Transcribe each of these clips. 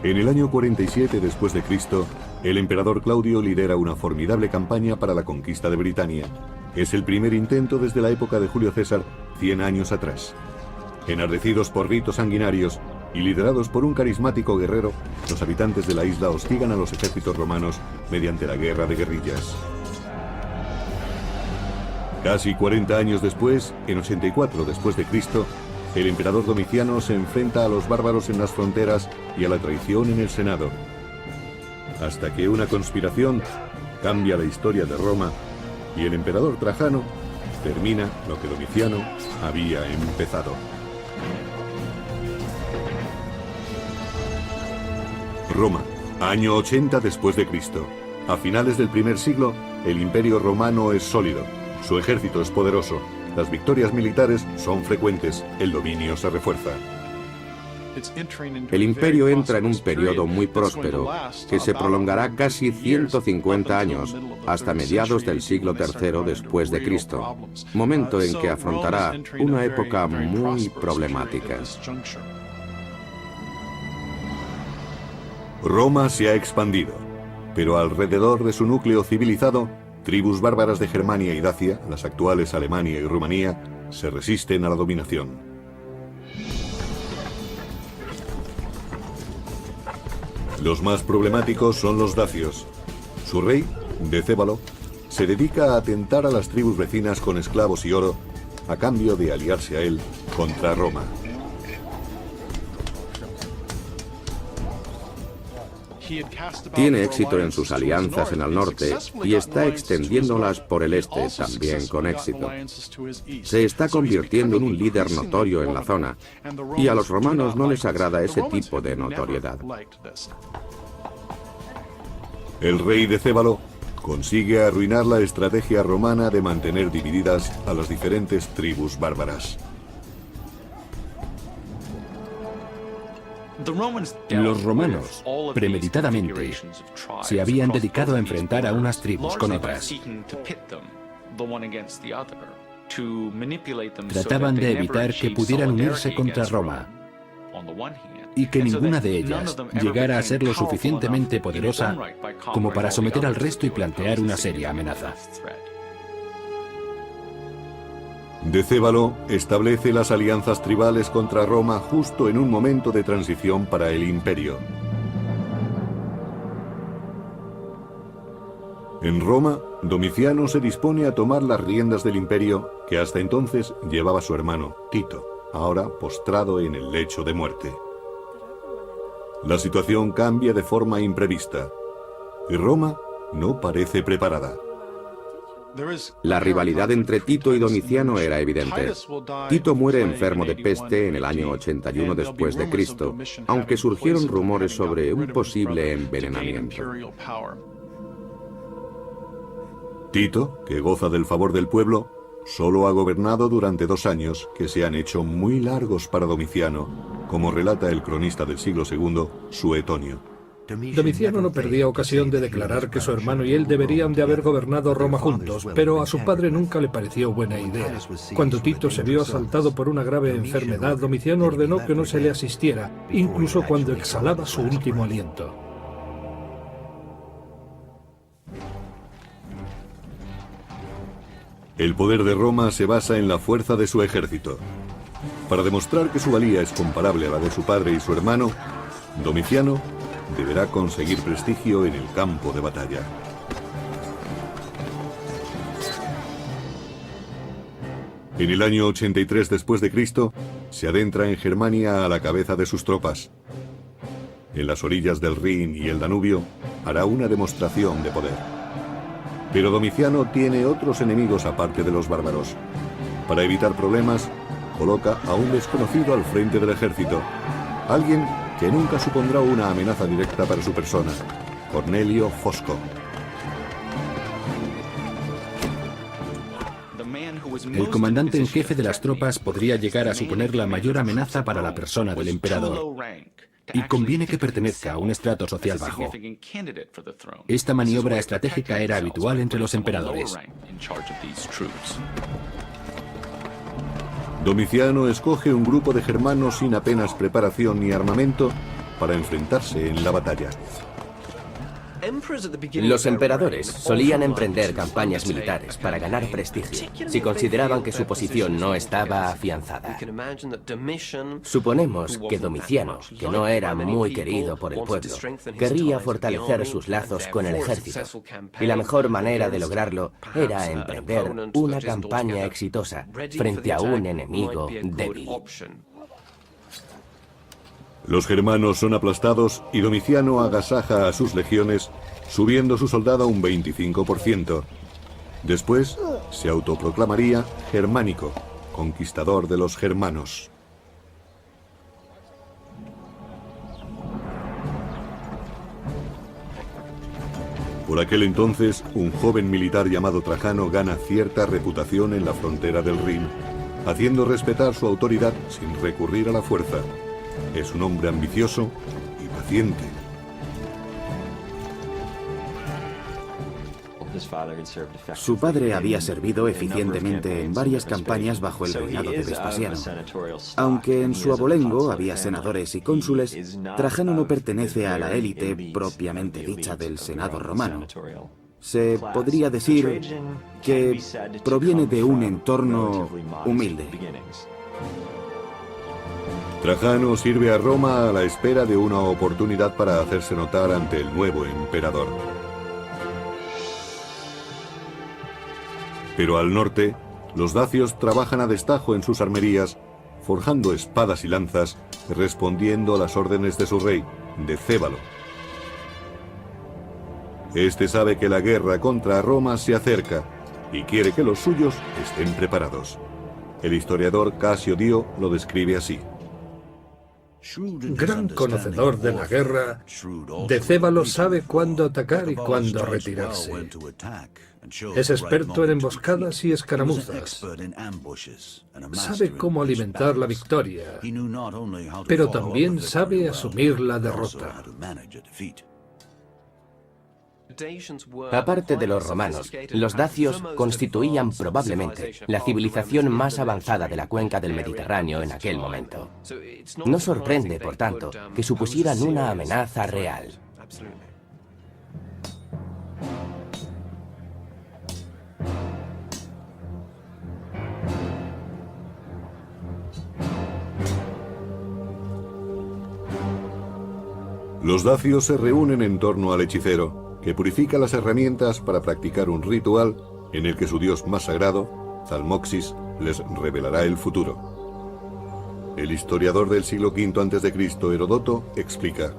En el año 47 después de Cristo, el emperador Claudio lidera una formidable campaña para la conquista de Britania. Es el primer intento desde la época de Julio César, 100 años atrás. Enardecidos por ritos sanguinarios y liderados por un carismático guerrero, los habitantes de la isla hostigan a los ejércitos romanos mediante la guerra de guerrillas. Casi 40 años después, en 84 después de Cristo, el emperador Domiciano se enfrenta a los bárbaros en las fronteras y a la traición en el Senado, hasta que una conspiración cambia la historia de Roma y el emperador Trajano termina lo que Domiciano había empezado. Roma, año 80 después de Cristo. A finales del primer siglo, el Imperio Romano es sólido, su ejército es poderoso, las victorias militares son frecuentes, el dominio se refuerza. El imperio entra en un periodo muy próspero, que se prolongará casi 150 años, hasta mediados del siglo III después de Cristo, momento en que afrontará una época muy problemática. Roma se ha expandido, pero alrededor de su núcleo civilizado, tribus bárbaras de Germania y Dacia, las actuales Alemania y Rumanía, se resisten a la dominación. Los más problemáticos son los dacios. Su rey, Decébalo, se dedica a atentar a las tribus vecinas con esclavos y oro, a cambio de aliarse a él contra Roma. Tiene éxito en sus alianzas en el norte y está extendiéndolas por el este también con éxito. Se está convirtiendo en un líder notorio en la zona y a los romanos no les agrada ese tipo de notoriedad. El rey Decébalo consigue arruinar la estrategia romana de mantener divididas a las diferentes tribus bárbaras. Los romanos, premeditadamente, se habían dedicado a enfrentar a unas tribus con otras. Trataban de evitar que pudieran unirse contra Roma y que ninguna de ellas llegara a ser lo suficientemente poderosa como para someter al resto y plantear una seria amenaza. Decébalo establece las alianzas tribales contra Roma justo en un momento de transición para el imperio. En Roma, Domiciano se dispone a tomar las riendas del imperio que hasta entonces llevaba su hermano, Tito, ahora postrado en el lecho de muerte. La situación cambia de forma imprevista y Roma no parece preparada. La rivalidad entre Tito y Domiciano era evidente. Tito muere enfermo de peste en el año 81 después de Cristo, aunque surgieron rumores sobre un posible envenenamiento. Tito, que goza del favor del pueblo, solo ha gobernado durante 2 años que se han hecho muy largos para Domiciano, como relata el cronista del siglo II, Suetonio. Domiciano no perdía ocasión de declarar que su hermano y él deberían de haber gobernado Roma juntos, pero a su padre nunca le pareció buena idea. Cuando Tito se vio asaltado por una grave enfermedad, Domiciano ordenó que no se le asistiera, incluso cuando exhalaba su último aliento. El poder de Roma se basa en la fuerza de su ejército. Para demostrar que su valía es comparable a la de su padre y su hermano, Domiciano deberá conseguir prestigio en el campo de batalla. En el año 83 después de Cristo, se adentra en Germania a la cabeza de sus tropas. En las orillas del Rin y el Danubio, hará una demostración de poder. Pero Domiciano tiene otros enemigos aparte de los bárbaros. Para evitar problemas, coloca a un desconocido al frente del ejército, alguien que nunca supondrá una amenaza directa para su persona, Cornelio Fosco. El comandante en jefe de las tropas podría llegar a suponer la mayor amenaza para la persona del emperador, y conviene que pertenezca a un estrato social bajo. Esta maniobra estratégica era habitual entre los emperadores. Domiciano escoge un grupo de germanos sin apenas preparación ni armamento para enfrentarse en la batalla. Los emperadores solían emprender campañas militares para ganar prestigio, si consideraban que su posición no estaba afianzada. Suponemos que Domiciano, que no era muy querido por el pueblo, querría fortalecer sus lazos con el ejército, y la mejor manera de lograrlo era emprender una campaña exitosa frente a un enemigo débil. Los germanos son aplastados y Domiciano agasaja a sus legiones, subiendo su soldado un 25%. Después se autoproclamaría germánico, conquistador de los germanos. Por aquel entonces, un joven militar llamado Trajano gana cierta reputación en la frontera del Rin, haciendo respetar su autoridad sin recurrir a la fuerza. Es un hombre ambicioso y paciente. Su padre había servido eficientemente en varias campañas bajo el reinado de Vespasiano. Aunque en su abolengo había senadores y cónsules, Trajano no pertenece a la élite propiamente dicha del Senado romano. Se podría decir que proviene de un entorno humilde. Trajano sirve a Roma a la espera de una oportunidad para hacerse notar ante el nuevo emperador. Pero al norte, los dacios trabajan a destajo en sus armerías, forjando espadas y lanzas, respondiendo a las órdenes de su rey, Decébalo. Este sabe que la guerra contra Roma se acerca y quiere que los suyos estén preparados. El historiador Casio Dio lo describe así. Gran conocedor de la guerra, Decébalo sabe cuándo atacar y cuándo retirarse. Es experto en emboscadas y escaramuzas. Sabe cómo alimentar la victoria, pero también sabe asumir la derrota. Aparte de los romanos, los dacios constituían probablemente la civilización más avanzada de la cuenca del Mediterráneo en aquel momento. No sorprende, por tanto, que supusieran una amenaza real. Los dacios se reúnen en torno al hechicero, que purifica las herramientas para practicar un ritual en el que su dios más sagrado, Zalmoxis, les revelará el futuro. El historiador del siglo V a.C., Heródoto, explica: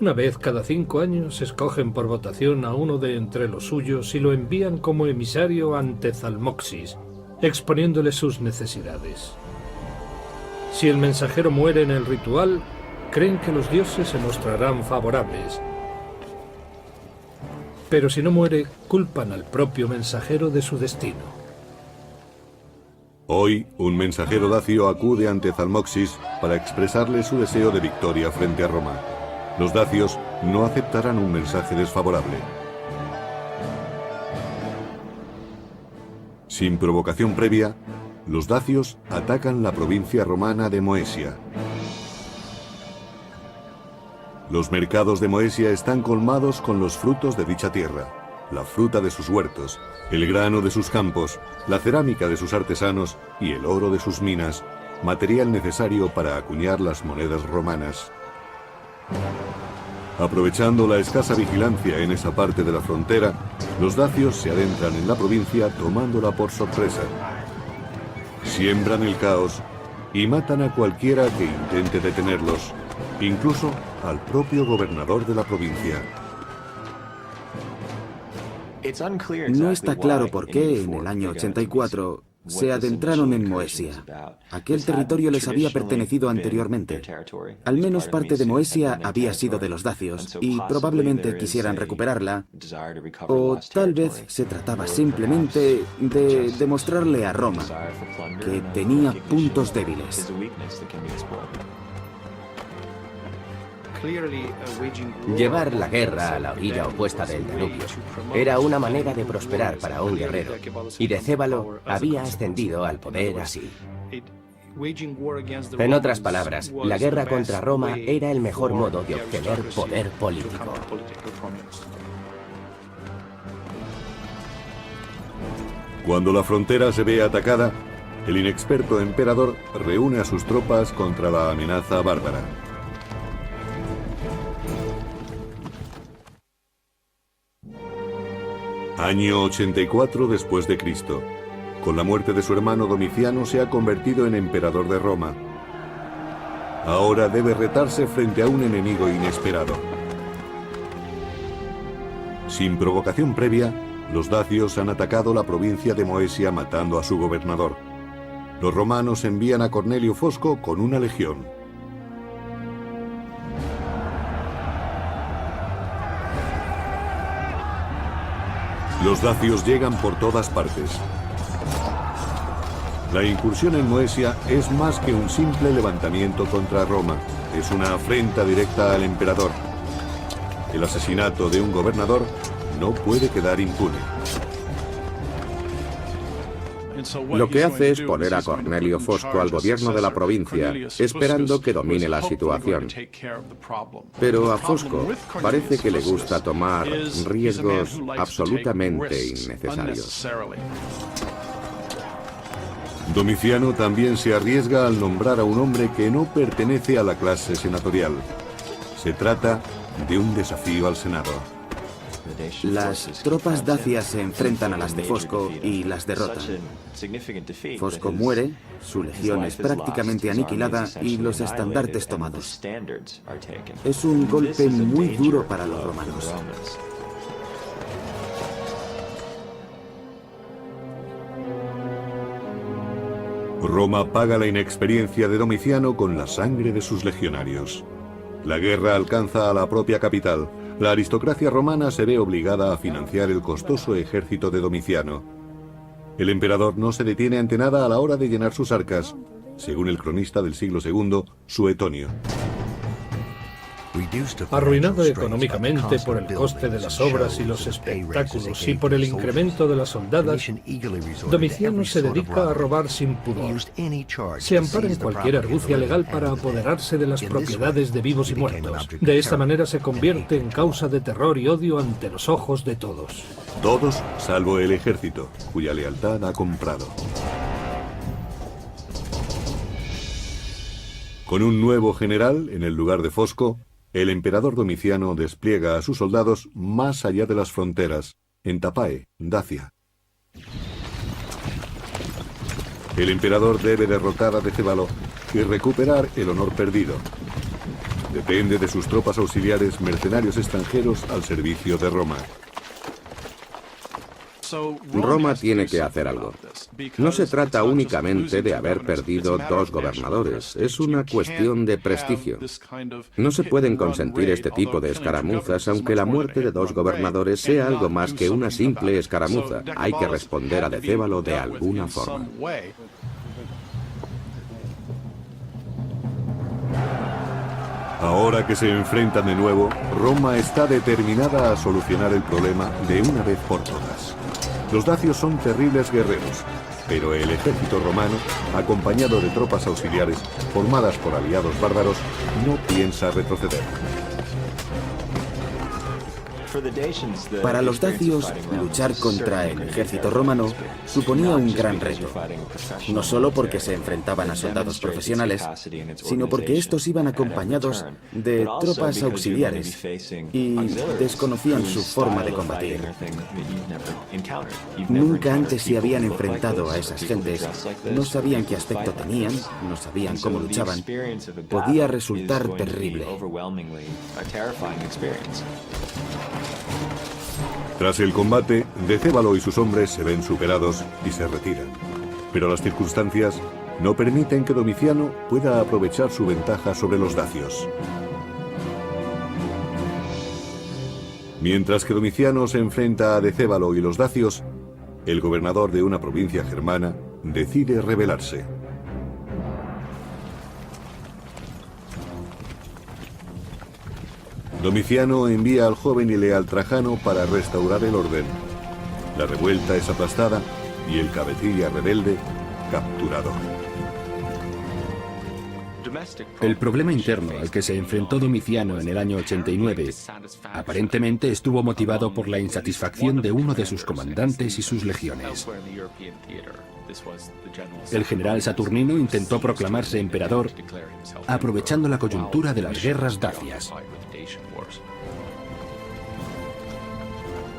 Una vez cada 5 años escogen por votación a uno de entre los suyos y lo envían como emisario ante Zalmoxis, exponiéndole sus necesidades. Si el mensajero muere en el ritual, creen que los dioses se mostrarán favorables. Pero si no muere, culpan al propio mensajero de su destino. Hoy, un mensajero dacio acude ante Zalmoxis para expresarle su deseo de victoria frente a Roma. Los dacios no aceptarán un mensaje desfavorable. Sin provocación previa, los dacios atacan la provincia romana de Moesia. Los mercados de Moesia están colmados con los frutos de dicha tierra, la fruta de sus huertos, el grano de sus campos, la cerámica de sus artesanos y el oro de sus minas, material necesario para acuñar las monedas romanas. Aprovechando la escasa vigilancia en esa parte de la frontera, los dacios se adentran en la provincia tomándola por sorpresa. Siembran el caos y matan a cualquiera que intente detenerlos, incluso al propio gobernador de la provincia. No está claro por qué en el año 84 se adentraron en Moesia. Aquel territorio les había pertenecido anteriormente. Al menos parte de Moesia había sido de los dacios y probablemente quisieran recuperarla, o tal vez se trataba simplemente de demostrarle a Roma que tenía puntos débiles. Llevar la guerra a la orilla opuesta del Danubio era una manera de prosperar para un guerrero, y Decébalo había ascendido al poder así. En otras palabras, la guerra contra Roma era el mejor modo de obtener poder político. Cuando la frontera se ve atacada, el inexperto emperador reúne a sus tropas contra la amenaza bárbara. Año 84 después de Cristo. Con la muerte de su hermano Domiciano se ha convertido en emperador de Roma. Ahora debe retarse frente a un enemigo inesperado. Sin provocación previa, los dacios han atacado la provincia de Moesia matando a su gobernador. Los romanos envían a Cornelio Fosco con una legión. Los dacios llegan por todas partes. La incursión en Moesia es más que un simple levantamiento contra Roma. Es una afrenta directa al emperador. El asesinato de un gobernador no puede quedar impune. Lo que hace es poner a Cornelio Fosco al gobierno de la provincia, esperando que domine la situación. Pero a Fosco parece que le gusta tomar riesgos absolutamente innecesarios. Domiciano también se arriesga al nombrar a un hombre que no pertenece a la clase senatorial. Se trata de un desafío al Senado. Las tropas dacias se enfrentan a las de Fosco y las derrotan. Fosco muere, su legión es prácticamente aniquilada y los estandartes tomados. Es un golpe muy duro para los romanos. Roma paga la inexperiencia de Domiciano con la sangre de sus legionarios. La guerra alcanza a la propia capital. La aristocracia romana se ve obligada a financiar el costoso ejército de Domiciano. El emperador no se detiene ante nada a la hora de llenar sus arcas, según el cronista del siglo II, Suetonio. Arruinado económicamente por el coste de las obras y los espectáculos y por el incremento de las soldadas, Domiciano se dedica a robar sin pudor. Se ampara en cualquier argucia legal para apoderarse de las propiedades de vivos y muertos. De esta manera se convierte en causa de terror y odio ante los ojos de todos. Todos salvo el ejército, cuya lealtad ha comprado. Con un nuevo general en el lugar de Fosco, el emperador Domiciano despliega a sus soldados más allá de las fronteras, en Tapae, Dacia. El emperador debe derrotar a Decébalo y recuperar el honor perdido. Depende de sus tropas auxiliares, mercenarios extranjeros al servicio de Roma. Roma tiene que hacer algo. No se trata únicamente de haber perdido 2 gobernadores, es una cuestión de prestigio. No se pueden consentir este tipo de escaramuzas, aunque la muerte de 2 gobernadores sea algo más que una simple escaramuza. Hay que responder a Decébalo de alguna forma. Ahora que se enfrentan de nuevo, Roma está determinada a solucionar el problema de una vez por todas. Los dacios son terribles guerreros, pero el ejército romano, acompañado de tropas auxiliares formadas por aliados bárbaros, no piensa retroceder. Para los dacios, luchar contra el ejército romano suponía un gran reto, no solo porque se enfrentaban a soldados profesionales, sino porque estos iban acompañados de tropas auxiliares y desconocían su forma de combatir. Nunca antes se habían enfrentado a esas gentes, no sabían qué aspecto tenían, no sabían cómo luchaban. Podía resultar terrible. Tras el combate, Decébalo y sus hombres se ven superados y se retiran. Pero las circunstancias no permiten que Domiciano pueda aprovechar su ventaja sobre los dacios. Mientras que Domiciano se enfrenta a Decébalo y los dacios, el gobernador de una provincia germana decide rebelarse. Domiciano envía al joven y leal Trajano para restaurar el orden. La revuelta es aplastada y el cabecilla rebelde capturado. El problema interno al que se enfrentó Domiciano en el año 89 aparentemente estuvo motivado por la insatisfacción de uno de sus comandantes y sus legiones. El general Saturnino intentó proclamarse emperador aprovechando la coyuntura de las guerras dacias.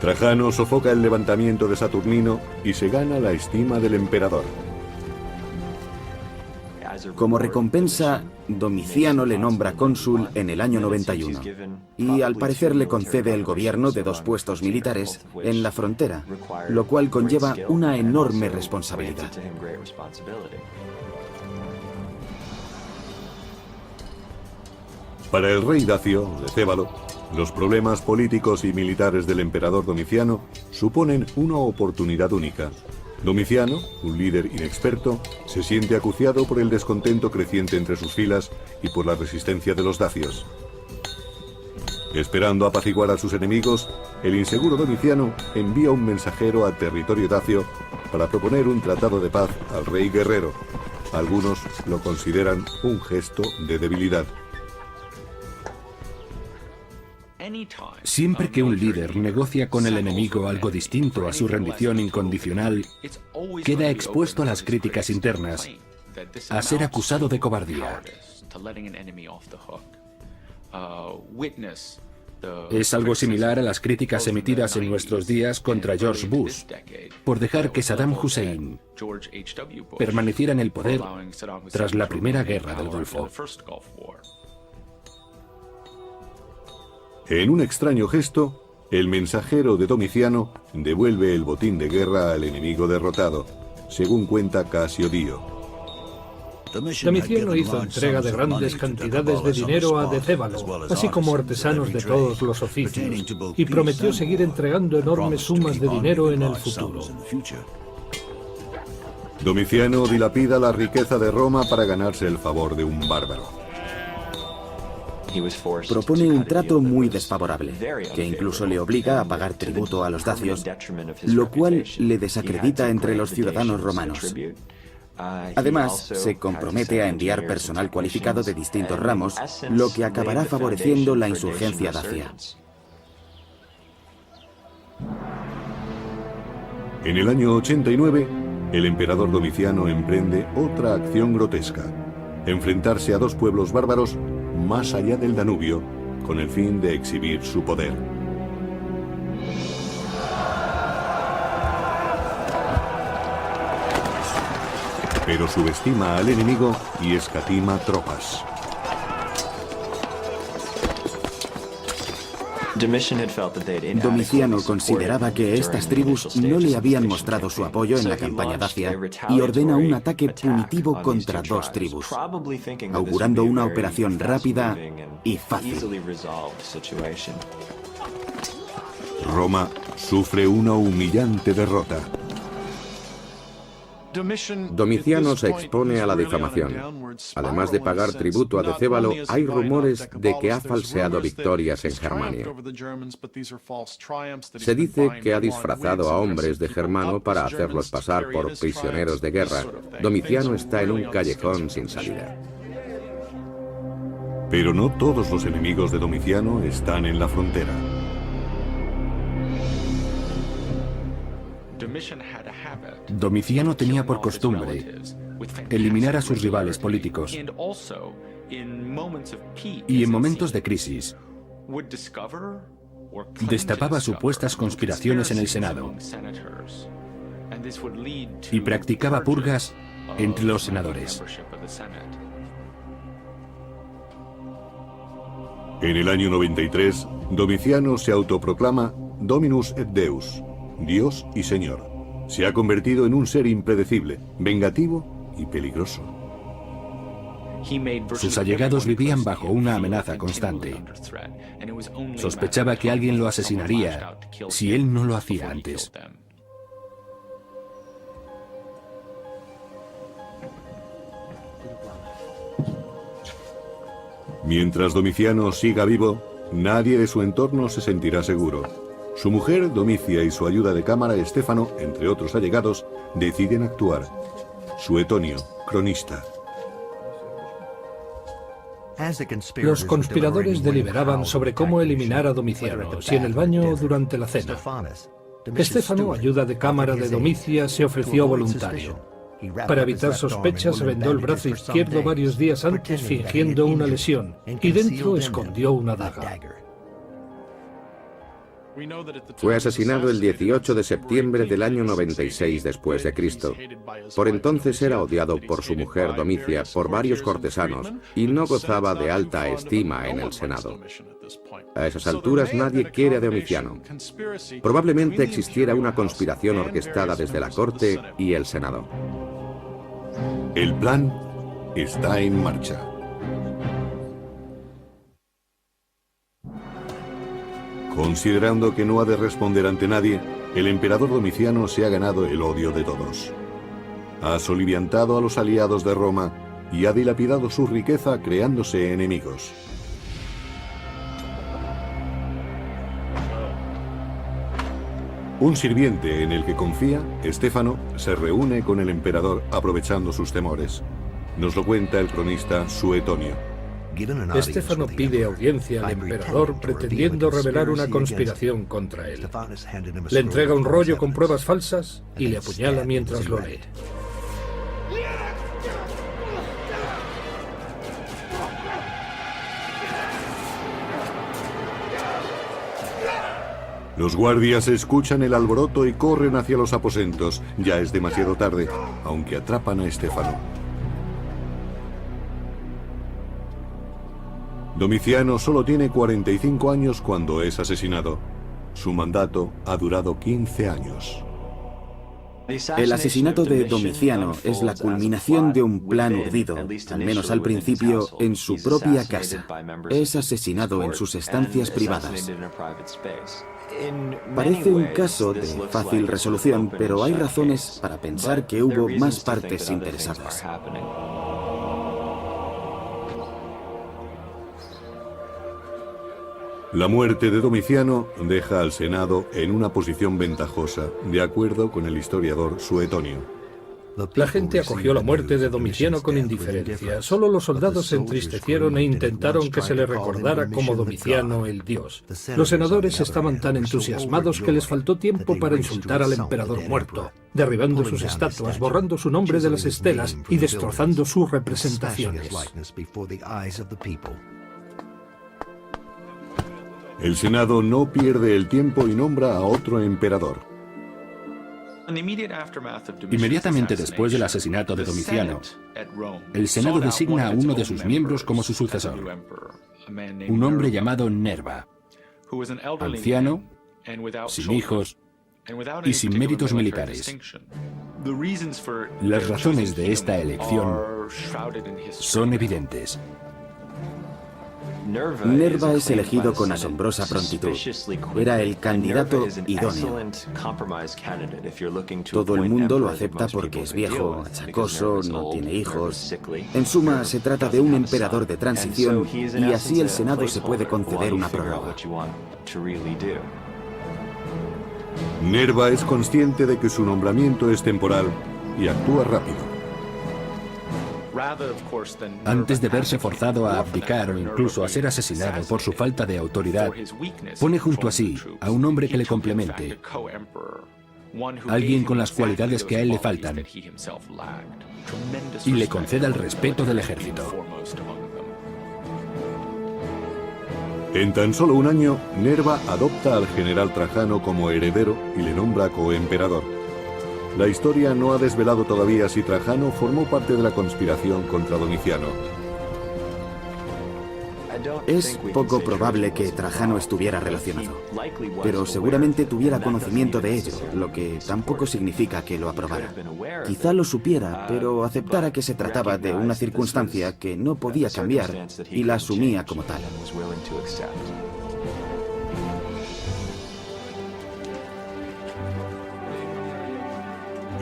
Trajano sofoca el levantamiento de Saturnino y se gana la estima del emperador. Como recompensa, Domiciano le nombra cónsul en el año 91 y al parecer le concede el gobierno de 2 puestos militares en la frontera, lo cual conlleva una enorme responsabilidad. Para el rey Dacio, Decébalo, los problemas políticos y militares del emperador Domiciano suponen una oportunidad única. Domiciano, un líder inexperto, se siente acuciado por el descontento creciente entre sus filas y por la resistencia de los dacios. Esperando apaciguar a sus enemigos, el inseguro Domiciano envía un mensajero a territorio dacio para proponer un tratado de paz al rey guerrero. Algunos lo consideran un gesto de debilidad. Siempre que un líder negocia con el enemigo algo distinto a su rendición incondicional, queda expuesto a las críticas internas, a ser acusado de cobardía. Es algo similar a las críticas emitidas en nuestros días contra George Bush por dejar que Saddam Hussein permaneciera en el poder tras la Primera Guerra del Golfo. En un extraño gesto, el mensajero de Domiciano devuelve el botín de guerra al enemigo derrotado, según cuenta Casio Dio. Domiciano hizo entrega de grandes cantidades de dinero a Decébalo, así como artesanos de todos los oficios, y prometió seguir entregando enormes sumas de dinero en el futuro. Domiciano dilapida la riqueza de Roma para ganarse el favor de un bárbaro. Propone un trato muy desfavorable, que incluso le obliga a pagar tributo a los dacios, lo cual le desacredita entre los ciudadanos romanos. Además, se compromete a enviar personal cualificado de distintos ramos, lo que acabará favoreciendo la insurgencia dacia. En el año 89, el emperador Domiciano emprende otra acción grotesca: enfrentarse a 2 pueblos bárbaros más allá del Danubio, con el fin de exhibir su poder. Pero subestima al enemigo y escatima tropas. Domiciano consideraba que estas tribus no le habían mostrado su apoyo en la campaña dacia y ordena un ataque punitivo contra 2 tribus, augurando una operación rápida y fácil. Roma sufre una humillante derrota. Domiciano se expone a la difamación. Además de pagar tributo a Decébalo, hay rumores de que ha falseado victorias en Germania. Se dice que ha disfrazado a hombres de Germano para hacerlos pasar por prisioneros de guerra. Domiciano está en un callejón sin salida. Pero no todos los enemigos de Domiciano están en la frontera. Domiciano tenía por costumbre eliminar a sus rivales políticos y en momentos de crisis destapaba supuestas conspiraciones en el Senado y practicaba purgas entre los senadores. En el año 93, Domiciano se autoproclama Dominus et Deus, Dios y Señor. Se ha convertido en un ser impredecible, vengativo y peligroso. Sus allegados vivían bajo una amenaza constante. Sospechaba que alguien lo asesinaría si él no lo hacía antes. Mientras Domiciano siga vivo, nadie de su entorno se sentirá seguro. Su mujer, Domicia, y su ayuda de cámara, Estéfano, entre otros allegados, deciden actuar. Suetonio, cronista. Los conspiradores deliberaban sobre cómo eliminar a Domiciano, si en el baño o durante la cena. Estéfano, ayuda de cámara de Domicia, se ofreció voluntario. Para evitar sospechas, se vendó el brazo izquierdo varios días antes fingiendo una lesión y dentro escondió una daga. Fue asesinado el 18 de septiembre del año 96 después de Cristo. Por entonces era odiado por su mujer Domicia, por varios cortesanos, y no gozaba de alta estima en el Senado. A esas alturas nadie quiere a Domiciano. Probablemente existiera una conspiración orquestada desde la corte y el Senado. El plan está en marcha. Considerando que no ha de responder ante nadie, el emperador Domiciano se ha ganado el odio de todos. Ha soliviantado a los aliados de Roma y ha dilapidado su riqueza creándose enemigos. Un sirviente en el que confía, Estéfano, se reúne con el emperador aprovechando sus temores. Nos lo cuenta el cronista Suetonio. Estéfano pide audiencia al emperador pretendiendo revelar una conspiración contra él. Le entrega un rollo con pruebas falsas y le apuñala mientras lo lee. Los guardias escuchan el alboroto y corren hacia los aposentos. Ya es demasiado tarde, aunque atrapan a Estéfano. Domiciano solo tiene 45 años cuando es asesinado. Su mandato ha durado 15 años. El asesinato de Domiciano es la culminación de un plan urdido, al menos al principio, en su propia casa. Es asesinado en sus estancias privadas. Parece un caso de fácil resolución, pero hay razones para pensar que hubo más partes interesadas. La muerte de Domiciano deja al Senado en una posición ventajosa, de acuerdo con el historiador Suetonio. La gente acogió la muerte de Domiciano con indiferencia. Solo los soldados se entristecieron e intentaron que se le recordara como Domiciano el dios. Los senadores estaban tan entusiasmados que les faltó tiempo para insultar al emperador muerto, derribando sus estatuas, borrando su nombre de las estelas y destrozando sus representaciones. El Senado no pierde el tiempo y nombra a otro emperador. Inmediatamente después del asesinato de Domiciano, el Senado designa a uno de sus miembros como su sucesor, un hombre llamado Nerva, anciano, sin hijos y sin méritos militares. Las razones de esta elección son evidentes. Nerva es elegido con asombrosa prontitud. Era el candidato idóneo. Todo el mundo lo acepta porque es viejo, achacoso, no tiene hijos. En suma, se trata de un emperador de transición y así el Senado se puede conceder una prórroga. Nerva es consciente de que su nombramiento es temporal y actúa rápido. Antes de verse forzado a abdicar o incluso a ser asesinado por su falta de autoridad, pone junto a sí a un hombre que le complemente, alguien con las cualidades que a él le faltan, y le conceda el respeto del ejército. En tan solo un año, Nerva adopta al general Trajano como heredero y le nombra coemperador. La historia no ha desvelado todavía si Trajano formó parte de la conspiración contra Domiciano. Es poco probable que Trajano estuviera relacionado, pero seguramente tuviera conocimiento de ello, lo que tampoco significa que lo aprobara. Quizá lo supiera, pero aceptara que se trataba de una circunstancia que no podía cambiar y la asumía como tal.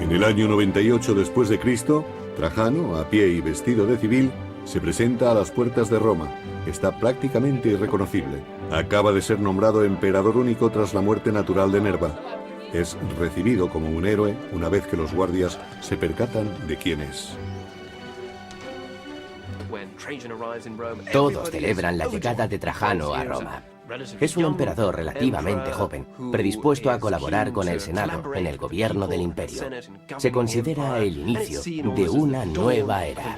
En el año 98 después de Cristo, Trajano, a pie y vestido de civil, se presenta a las puertas de Roma. Está prácticamente irreconocible. Acaba de ser nombrado emperador único tras la muerte natural de Nerva. Es recibido como un héroe una vez que los guardias se percatan de quién es. Todos celebran la llegada de Trajano a Roma. Es un emperador relativamente joven, predispuesto a colaborar con el Senado en el gobierno del imperio. Se considera el inicio de una nueva era.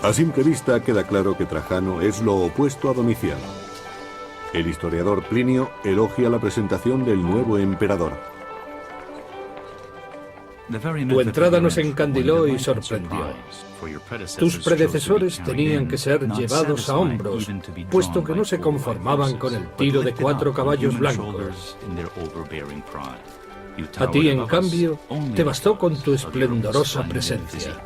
A simple vista queda claro que Trajano es lo opuesto a Domiciano. El historiador Plinio elogia la presentación del nuevo emperador. Tu entrada nos encandiló y sorprendió. Tus predecesores tenían que ser llevados a hombros, puesto que no se conformaban con el tiro de 4 caballos blancos. A ti, en cambio, te bastó con tu esplendorosa presencia.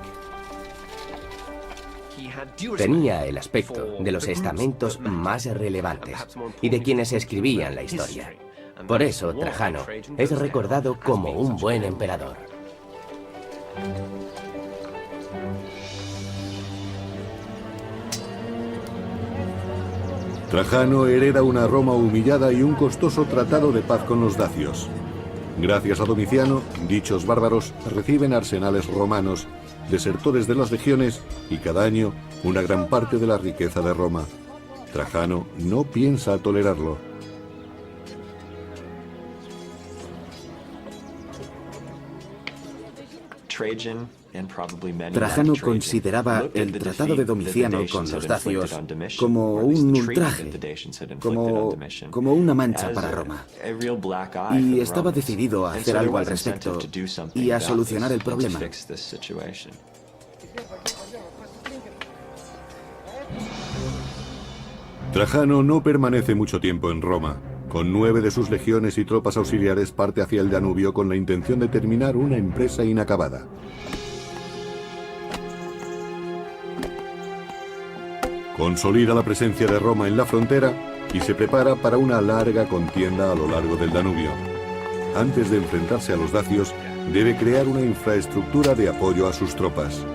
Tenía el aspecto de los estamentos más relevantes y de quienes escribían la historia. Por eso, Trajano es recordado como un buen emperador. Trajano hereda una Roma humillada y un costoso tratado de paz con los dacios. Gracias a Domiciano, dichos bárbaros reciben arsenales romanos, desertores de las legiones y cada año una gran parte de la riqueza de Roma. Trajano no piensa tolerarlo. Trajano consideraba el tratado de Domiciano con los dacios como un ultraje, como una mancha para Roma. Y estaba decidido a hacer algo al respecto y a solucionar el problema. Trajano no permanece mucho tiempo en Roma. Con 9 de sus legiones y tropas auxiliares parte hacia el Danubio con la intención de terminar una empresa inacabada. Consolida la presencia de Roma en la frontera y se prepara para una larga contienda a lo largo del Danubio. Antes de enfrentarse a los dacios, debe crear una infraestructura de apoyo a sus tropas.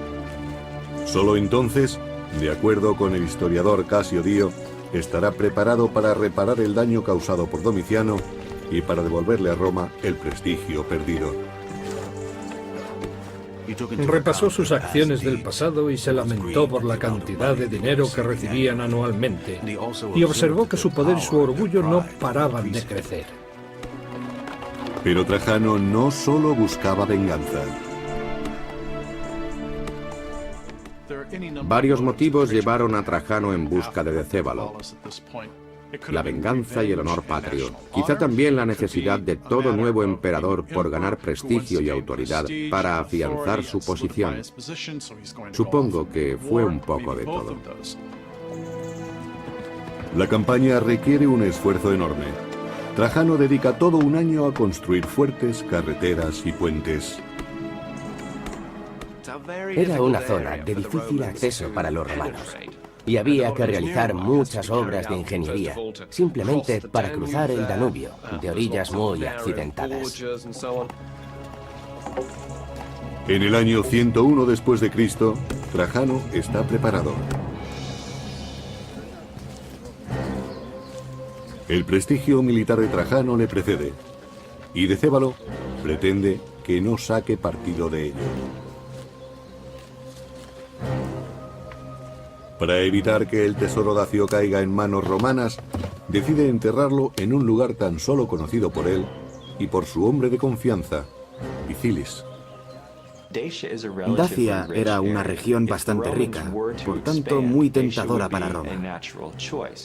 Solo entonces, de acuerdo con el historiador Casio Dio, estará preparado para reparar el daño causado por Domiciano y para devolverle a Roma el prestigio perdido. Repasó sus acciones del pasado y se lamentó por la cantidad de dinero que recibían anualmente, y observó que su poder y su orgullo no paraban de crecer. Pero Trajano no solo buscaba venganza. Varios motivos llevaron a Trajano en busca de Decébalo: la venganza y el honor patrio. Quizá también la necesidad de todo nuevo emperador por ganar prestigio y autoridad para afianzar su posición. Supongo que fue un poco de todo. La campaña requiere un esfuerzo enorme. Trajano dedica todo un año a construir fuertes, carreteras y puentes. Era una zona de difícil acceso para los romanos, y había que realizar muchas obras de ingeniería, simplemente para cruzar el Danubio, de orillas muy accidentadas. En el año 101 después de Cristo, Trajano está preparado. El prestigio militar de Trajano le precede, y Decébalo pretende que no saque partido de ello. Para evitar que el tesoro dacio caiga en manos romanas, decide enterrarlo en un lugar tan solo conocido por él y por su hombre de confianza, Bicilis. Dacia era una región bastante rica, por tanto muy tentadora para Roma.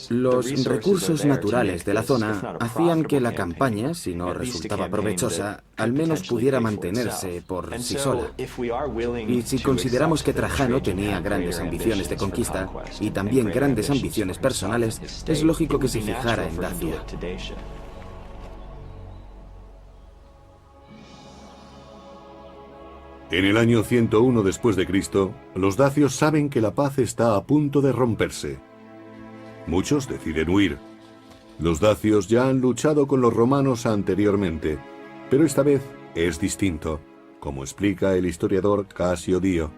Los recursos naturales de la zona hacían que la campaña, si no resultaba provechosa, al menos pudiera mantenerse por sí sola. Y si consideramos que Trajano tenía grandes ambiciones de conquista y también grandes ambiciones personales, es lógico que se fijara en Dacia. En el año 101 después de Cristo, los dacios saben que la paz está a punto de romperse. Muchos deciden huir. Los dacios ya han luchado con los romanos anteriormente, pero esta vez es distinto, como explica el historiador Casio Dio.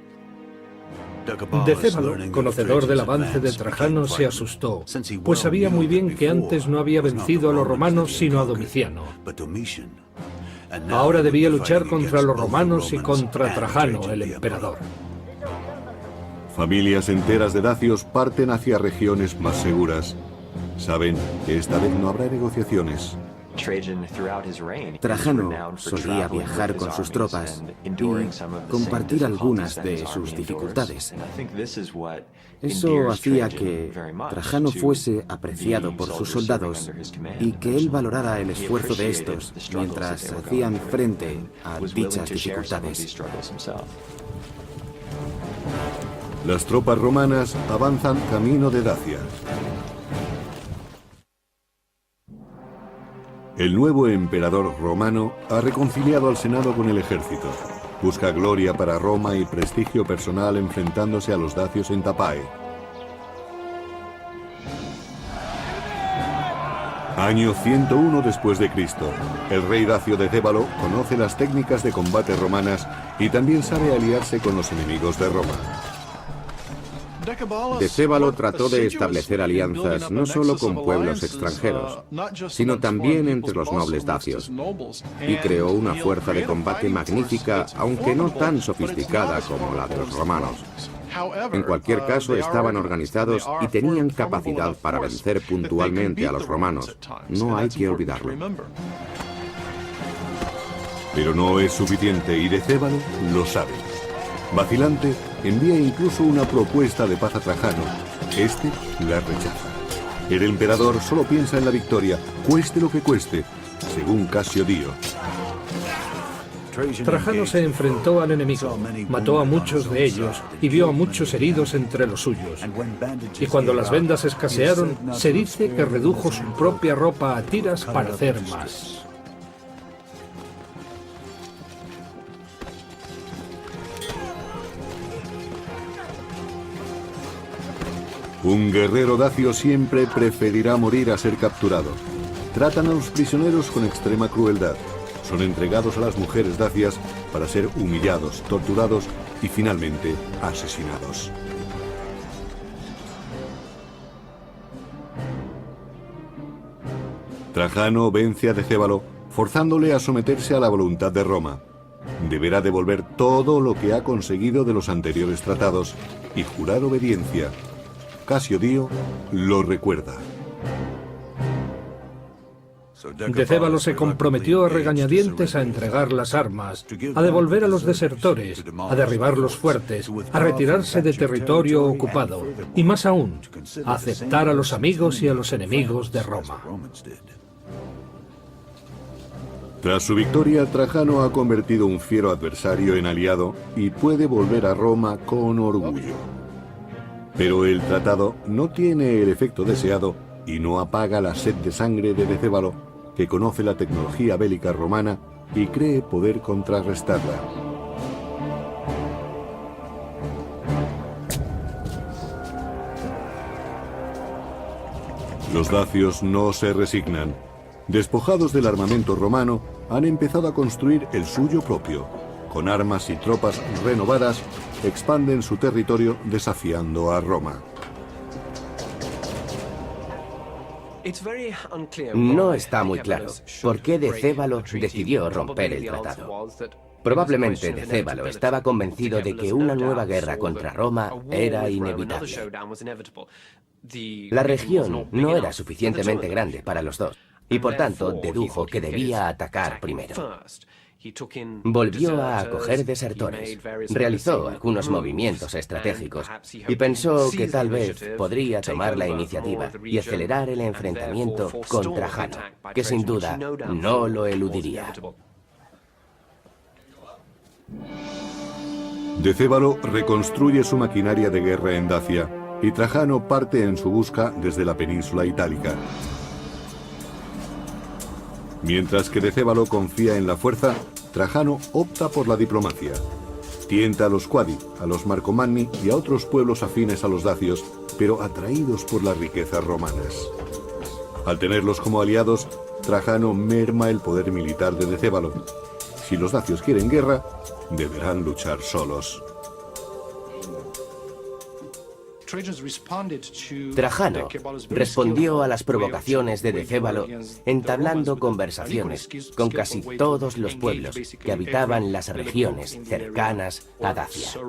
Decébalo, conocedor del avance de Trajano, se asustó, pues sabía muy bien que antes no había vencido a los romanos sino a Domiciano. Ahora debía luchar contra los romanos y contra Trajano, el emperador. Familias enteras de dacios parten hacia regiones más seguras. Saben que esta vez no habrá negociaciones. Trajano solía viajar con sus tropas y compartir algunas de sus dificultades. Eso hacía que Trajano fuese apreciado por sus soldados y que él valorara el esfuerzo de estos mientras hacían frente a dichas dificultades. Las tropas romanas avanzan camino de Dacia. El nuevo emperador romano ha reconciliado al Senado con el ejército. Busca gloria para Roma y prestigio personal enfrentándose a los dacios en Tapae. Año 101 después de Cristo. El rey dacio Decébalo conoce las técnicas de combate romanas y también sabe aliarse con los enemigos de Roma. Decébalo trató de establecer alianzas no solo con pueblos extranjeros, sino también entre los nobles dacios, y creó una fuerza de combate magnífica, aunque no tan sofisticada como la de los romanos. En cualquier caso, estaban organizados y tenían capacidad para vencer puntualmente a los romanos. No hay que olvidarlo. Pero no es suficiente y Decébalo lo sabe. Vacilante, envía incluso una propuesta de paz a Trajano. Este la rechaza. El emperador solo piensa en la victoria, cueste lo que cueste, según Casio Dio. Trajano se enfrentó al enemigo, mató a muchos de ellos y vio a muchos heridos entre los suyos. Y cuando las vendas escasearon, se dice que redujo su propia ropa a tiras para hacer más. Un guerrero dacio siempre preferirá morir a ser capturado. Tratan a los prisioneros con extrema crueldad. Son entregados a las mujeres dacias para ser humillados, torturados y finalmente asesinados. Trajano vence a Decébalo, forzándole a someterse a la voluntad de Roma. Deberá devolver todo lo que ha conseguido de los anteriores tratados y jurar obediencia. Casio Dio lo recuerda. Decébalo se comprometió a regañadientes a entregar las armas, a devolver a los desertores, a derribar los fuertes, a retirarse de territorio ocupado y más aún, a aceptar a los amigos y a los enemigos de Roma. Tras su victoria, Trajano ha convertido un fiero adversario en aliado y puede volver a Roma con orgullo. Pero el tratado no tiene el efecto deseado y no apaga la sed de sangre de Decébalo, que conoce la tecnología bélica romana y cree poder contrarrestarla. Los dacios no se resignan. Despojados del armamento romano, han empezado a construir el suyo propio. Con armas y tropas renovadas, expanden su territorio desafiando a Roma. No está muy claro por qué Decébalo decidió romper el tratado. Probablemente Decébalo estaba convencido de que una nueva guerra contra Roma era inevitable. La región no era suficientemente grande para los dos, y por tanto dedujo que debía atacar primero. Volvió a acoger desertores, realizó algunos movimientos estratégicos y pensó que tal vez podría tomar la iniciativa y acelerar el enfrentamiento con Trajano, que sin duda no lo eludiría. Decébalo reconstruye su maquinaria de guerra en Dacia y Trajano parte en su busca desde la península itálica. Mientras que Decébalo confía en la fuerza, Trajano opta por la diplomacia. Tienta a los Quadi, a los Marcomanni y a otros pueblos afines a los dacios, pero atraídos por las riquezas romanas. Al tenerlos como aliados, Trajano merma el poder militar de Decébalo. Si los dacios quieren guerra, deberán luchar solos. Trajano respondió a las provocaciones de Decébalo entablando conversaciones con casi todos los pueblos que habitaban las regiones cercanas a Dacia.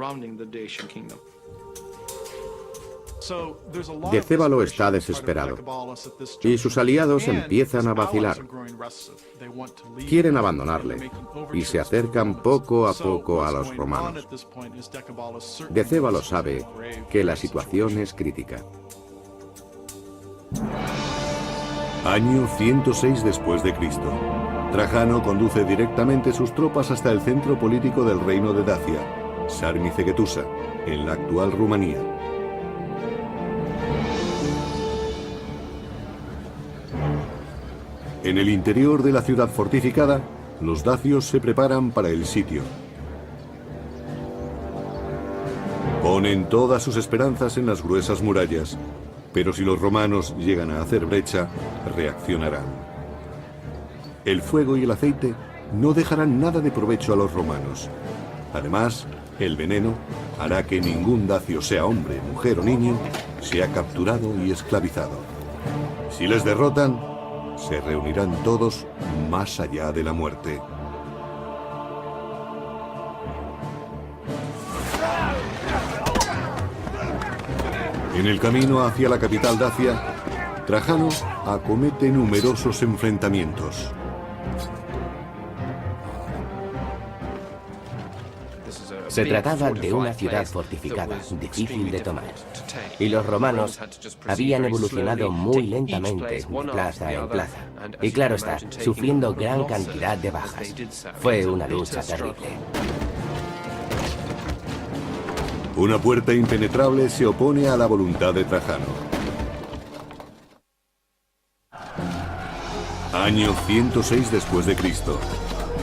Decébalo está desesperado y sus aliados empiezan a vacilar. Quieren abandonarle y se acercan poco a poco a los romanos. Decébalo sabe que la situación es crítica. Año 106 después de Cristo. Trajano conduce directamente sus tropas hasta el centro político del reino de Dacia, Sarmizegetusa, en la actual Rumanía. En el interior de la ciudad fortificada, los dacios se preparan para el sitio. Ponen todas sus esperanzas en las gruesas murallas, pero si los romanos llegan a hacer brecha, reaccionarán. El fuego y el aceite no dejarán nada de provecho a los romanos. Además, el veneno hará que ningún dacio, sea hombre, mujer o niño, sea capturado y esclavizado. Si les derrotan, se reunirán todos más allá de la muerte. En el camino hacia la capital dacia, Trajano acomete numerosos enfrentamientos. Se trataba de una ciudad fortificada, difícil de tomar. Y los romanos habían evolucionado muy lentamente de plaza en plaza. Y claro está, sufriendo gran cantidad de bajas. Fue una lucha terrible. Una puerta impenetrable se opone a la voluntad de Trajano. Año 106 después de Cristo.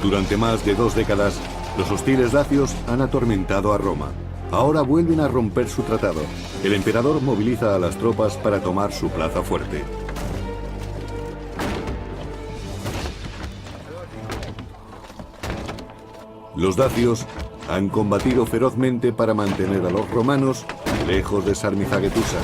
Durante más de 2 décadas, los hostiles dacios han atormentado a Roma. Ahora vuelven a romper su tratado. El emperador moviliza a las tropas para tomar su plaza fuerte. Los dacios han combatido ferozmente para mantener a los romanos lejos de Sarmizagetusa.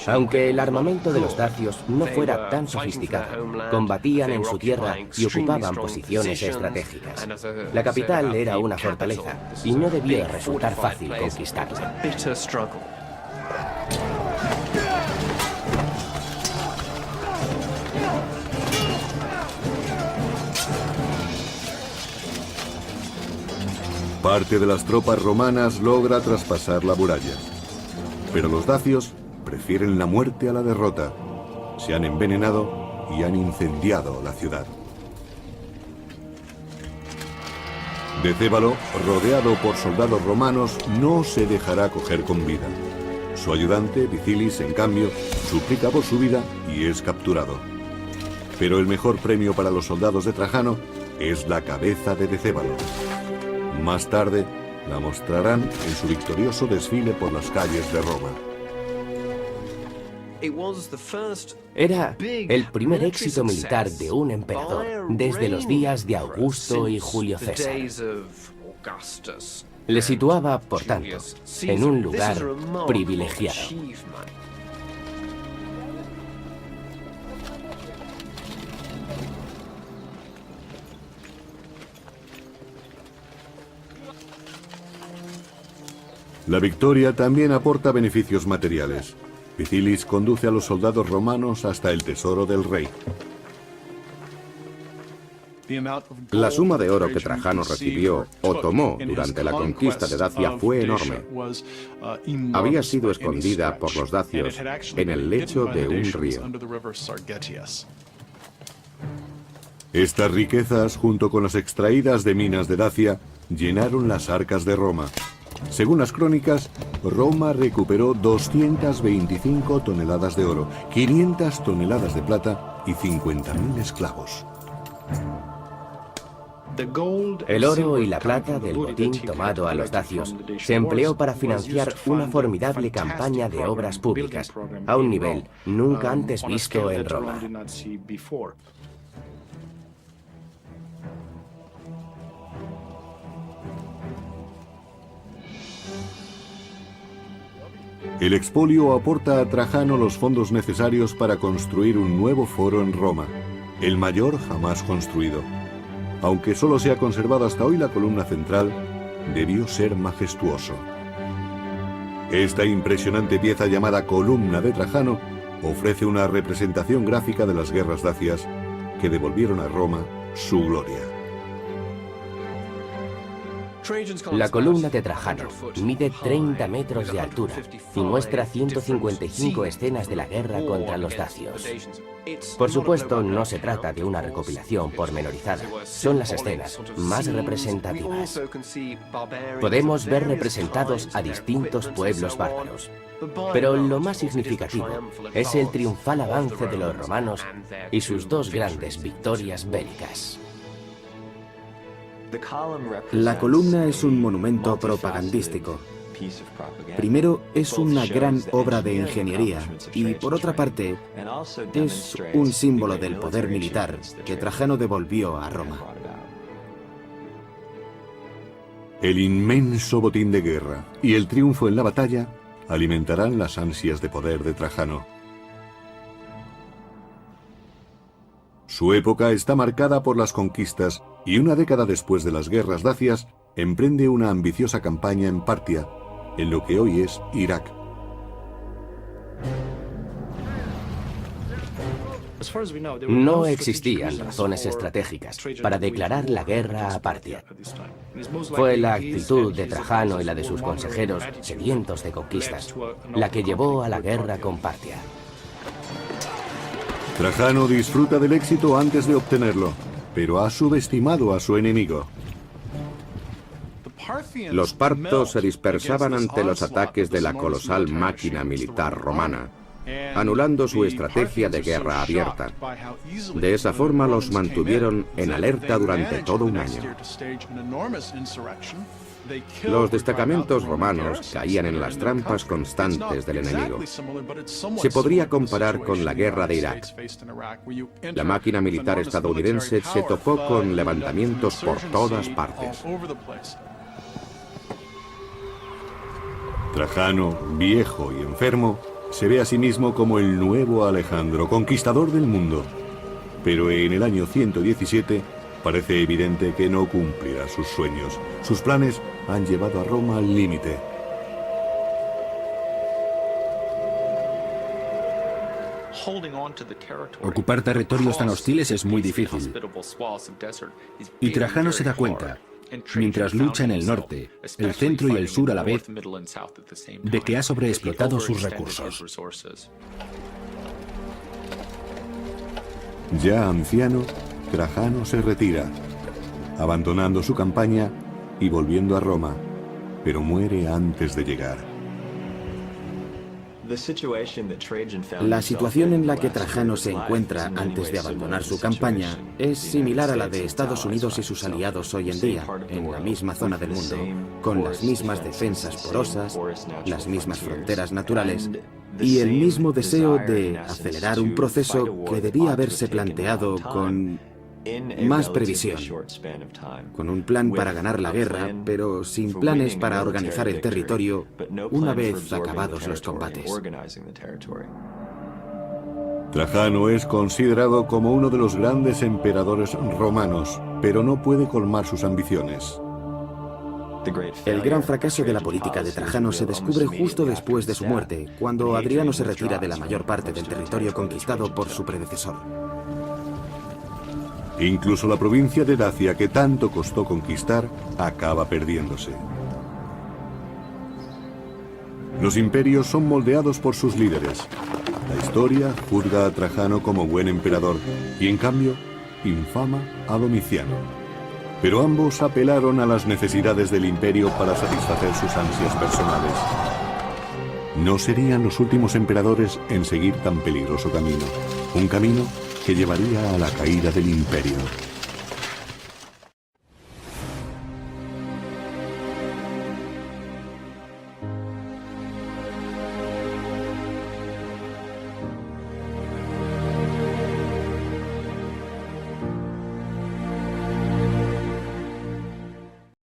Aunque el armamento de los dacios no fuera tan sofisticado, combatían en su tierra y ocupaban posiciones estratégicas. La capital era una fortaleza y no debía resultar fácil conquistarla. Parte de las tropas romanas logra traspasar la muralla. Pero los dacios prefieren la muerte a la derrota. Se han envenenado y han incendiado la ciudad. Decébalo, rodeado por soldados romanos, no se dejará coger con vida. Su ayudante, Vicilis, en cambio, suplica por su vida y es capturado. Pero el mejor premio para los soldados de Trajano es la cabeza de Decébalo. Más tarde, la mostrarán en su victorioso desfile por las calles de Roma. Era el primer éxito militar de un emperador desde los días de Augusto y Julio César. Le situaba, por tanto, en un lugar privilegiado. La victoria también aporta beneficios materiales. Vicilis conduce a los soldados romanos hasta el tesoro del rey. La suma de oro que Trajano recibió o tomó durante la conquista de Dacia fue enorme. Había sido escondida por los dacios en el lecho de un río. Estas riquezas, junto con las extraídas de minas de Dacia, llenaron las arcas de Roma. Según las crónicas, Roma recuperó 225 toneladas de oro, 500 toneladas de plata y 50.000 esclavos. El oro y la plata del botín tomado a los dacios se empleó para financiar una formidable campaña de obras públicas, a un nivel nunca antes visto en Roma. El expolio aporta a Trajano los fondos necesarios para construir un nuevo foro en Roma, el mayor jamás construido. Aunque solo se ha conservado hasta hoy la columna central, debió ser majestuoso. Esta impresionante pieza llamada Columna de Trajano ofrece una representación gráfica de las guerras dacias que devolvieron a Roma su gloria. La columna de Trajano mide 30 metros de altura y muestra 155 escenas de la guerra contra los dacios. Por supuesto, no se trata de una recopilación pormenorizada. Son las escenas más representativas. Podemos ver representados a distintos pueblos bárbaros. Pero lo más significativo es el triunfal avance de los romanos y sus dos grandes victorias bélicas. La columna es un monumento propagandístico. Primero, es una gran obra de ingeniería y, por otra parte, es un símbolo del poder militar que Trajano devolvió a Roma. El inmenso botín de guerra y el triunfo en la batalla alimentarán las ansias de poder de Trajano. Su época está marcada por las conquistas y una década después de las guerras dacias emprende una ambiciosa campaña en Partia, en lo que hoy es Irak. No existían razones estratégicas para declarar la guerra a Partia. Fue la actitud de Trajano y la de sus consejeros, sedientos de conquistas, la que llevó a la guerra con Partia. Trajano disfruta del éxito antes de obtenerlo, pero ha subestimado a su enemigo. Los partos se dispersaban ante los ataques de la colosal máquina militar romana, anulando su estrategia de guerra abierta. De esa forma los mantuvieron en alerta durante todo un año. Los destacamentos romanos caían en las trampas constantes del enemigo. Se podría comparar con la guerra de Irak. La máquina militar estadounidense se topó con levantamientos por todas partes. Trajano, viejo y enfermo, se ve a sí mismo como el nuevo Alejandro, conquistador del mundo. Pero en el año 117 parece evidente que no cumplirá sus sueños. Sus planes han llevado a Roma al límite. Ocupar territorios tan hostiles es muy difícil. Y Trajano se da cuenta, mientras lucha en el norte, el centro y el sur a la vez, de que ha sobreexplotado sus recursos. Ya anciano, Trajano se retira, abandonando su campaña y volviendo a Roma, pero muere antes de llegar. La situación en la que Trajano se encuentra antes de abandonar su campaña es similar a la de Estados Unidos y sus aliados hoy en día, en la misma zona del mundo, con las mismas defensas porosas, las mismas fronteras naturales y el mismo deseo de acelerar un proceso que debía haberse planteado con más previsión, con un plan para ganar la guerra, pero sin planes para organizar el territorio una vez acabados los combates. Trajano es considerado como uno de los grandes emperadores romanos, pero no puede colmar sus ambiciones. El gran fracaso de la política de Trajano se descubre justo después de su muerte, cuando Adriano se retira de la mayor parte del territorio conquistado por su predecesor. Incluso la provincia de Dacia, que tanto costó conquistar, acaba perdiéndose. Los imperios son moldeados por sus líderes. La historia juzga a Trajano como buen emperador y, en cambio, infama a Domiciano. Pero ambos apelaron a las necesidades del imperio para satisfacer sus ansias personales. No serían los últimos emperadores en seguir tan peligroso camino, un camino que llevaría a la caída del imperio.